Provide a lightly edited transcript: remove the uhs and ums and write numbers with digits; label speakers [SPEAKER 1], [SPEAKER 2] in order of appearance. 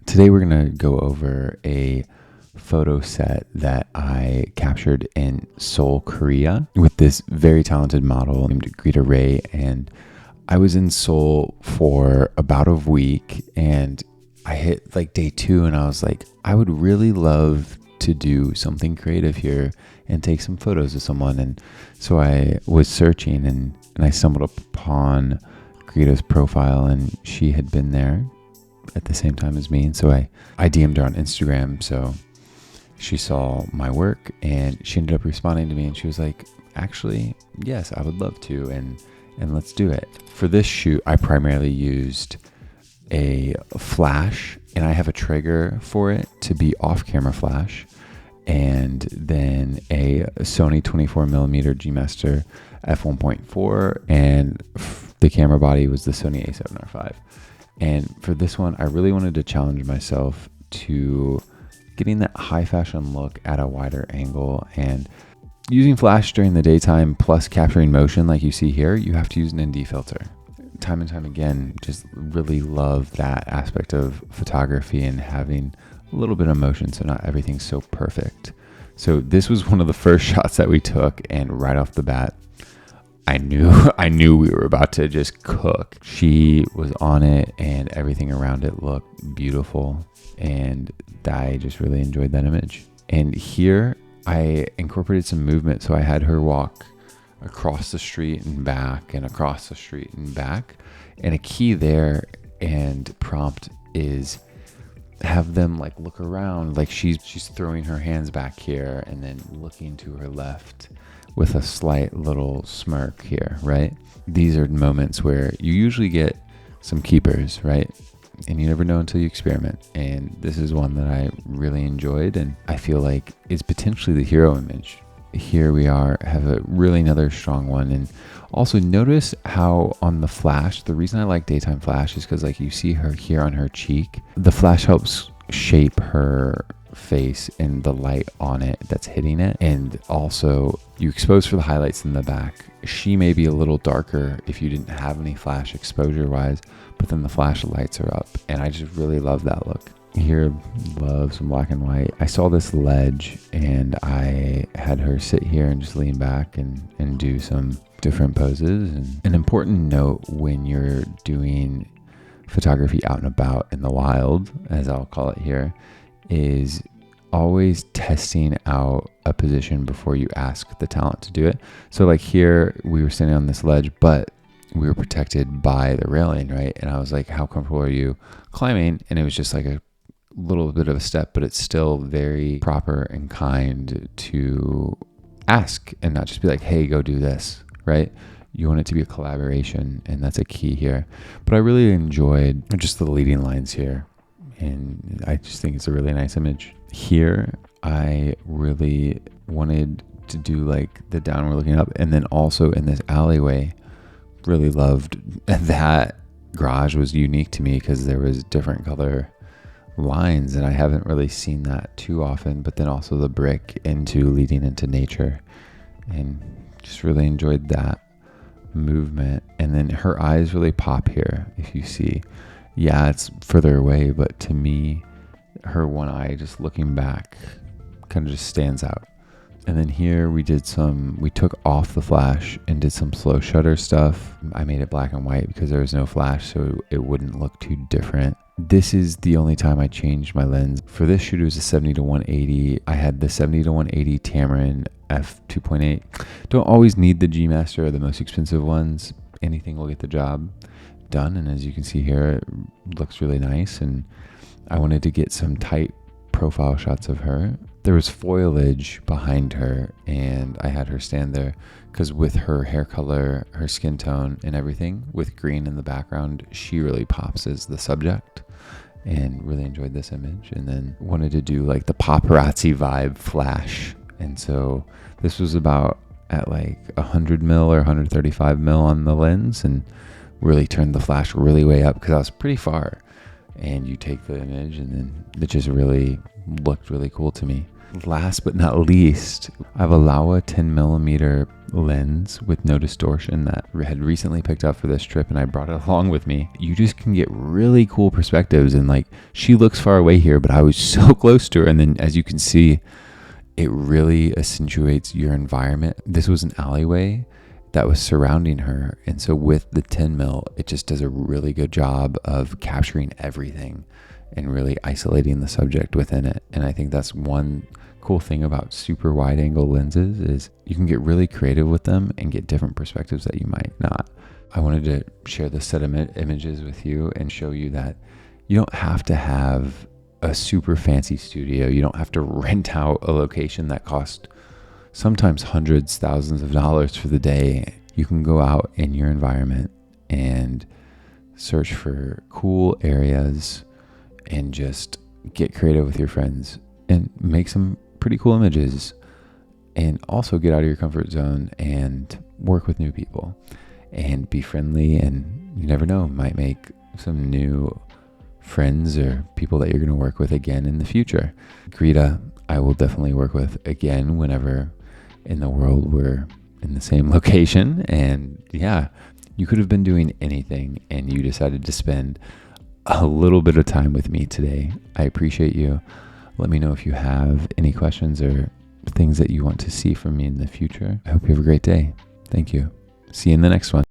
[SPEAKER 1] Today we're going to go over a photo set that I captured in Seoul, Korea with this very talented model named Greta Ray. And I was in Seoul for about a week and I hit like day 2 and I was like, I would really love to do something creative here and take some photos of someone. And so I was searching and I stumbled upon Greta's profile and she had been there at the same time as me. And so I DM'd her on Instagram. So she saw my work and she ended up responding to me and she was like, actually, yes, I would love to. And let's do it. For this shoot, I primarily used a flash and I have a trigger for it to be off camera flash. And then a Sony 24mm G Master f1.4 and the camera body was the Sony A7RV. And for this one, I really wanted to challenge myself to getting that high fashion look at a wider angle. And using flash during the daytime plus capturing motion like you see here, you have to use an ND filter. Time and time again, just really love that aspect of photography and having a little bit of motion so not everything's so perfect. So this was one of the first shots that we took, and right off the bat, I knew we were about to just cook. She was on it and everything around it looked beautiful, and I just really enjoyed that image. And here I incorporated some movement, so I had her walk across the street and back and across the street and back. And a key there and prompt is have them like look around, like she's throwing her hands back here and then looking to her left with a slight little smirk here, right? These are moments where you usually get some keepers, right? And you never know until you experiment. And this is one that I really enjoyed and I feel like is potentially the hero image. Here we are, have a really another strong one. And also notice how on the flash, the reason I like daytime flash is because like you see her here on her cheek, the flash helps shape her face and the light on it that's hitting it. And also you expose for the highlights in the back. She may be a little darker if you didn't have any flash exposure wise, but then the flash lights are up. And I just really love that look. Here, love some black and white. I saw this ledge and I had her sit here and just lean back and do some different poses. And an important note when you're doing photography out and about in the wild, as I'll call it here, is always testing out a position before you ask the talent to do it. So like here, we were standing on this ledge, but we were protected by the railing, right? And I was like, how comfortable are you climbing? And it was just like a little bit of a step, but it's still very proper and kind to ask and not just be like, hey, go do this, right? You want it to be a collaboration, and that's a key here. But I really enjoyed just the leading lines here, and I just think it's a really nice image. Here, I really wanted to do like the downward looking up, and then also in this alleyway, really loved that garage was unique to me because there was different color lines and I haven't really seen that too often, but then also the brick leading into nature, and just really enjoyed that movement. And then her eyes really pop here. If you see, yeah, it's further away, but to me, her one eye just looking back kind of just stands out. And then here we took off the flash and did some slow shutter stuff. I made it black and white because there was no flash, so it wouldn't look too different. This is the only time I changed my lens. For this shoot, it was a 70-180. I had the 70-180 Tamron f2.8. Don't always need the G Master or the most expensive ones. Anything will get the job done. And as you can see here, it looks really nice. And I wanted to get some tight profile shots of her. There was foliage behind her and I had her stand there because with her hair color, her skin tone and everything, with green in the background, she really pops as the subject, and really enjoyed this image. And then wanted to do like the paparazzi vibe flash. And so this was about at like 100 mil or 135 mil on the lens, and really turned the flash really way up because I was pretty far. And you take the image and then it just really looked really cool to me. Last but not least, I have a Laowa 10mm lens with no distortion that I had recently picked up for this trip, and I brought it along with me. You just can get really cool perspectives, and like, she looks far away here, but I was so close to her. And then as you can see, it really accentuates your environment. This was an alleyway that was surrounding her. And so with the 10 mil, it just does a really good job of capturing everything and really isolating the subject within it. And I think that's one cool thing about super wide angle lenses, is you can get really creative with them and get different perspectives that you might not. I wanted to share this set of images with you and show you that you don't have to have a super fancy studio. You don't have to rent out a location that costs sometimes hundreds, thousands of dollars for the day. You can go out in your environment and search for cool areas and just get creative with your friends and make some pretty cool images, and also get out of your comfort zone and work with new people and be friendly. And you never know, might make some new friends or people that you're going to work with again in the future. Greta, I will definitely work with again whenever in the world we're in the same location. And yeah, you could have been doing anything and you decided to spend a little bit of time with me today. I appreciate you. Let me know if you have any questions or things that you want to see from me in the future. I hope you have a great day. Thank you. See you in the next one.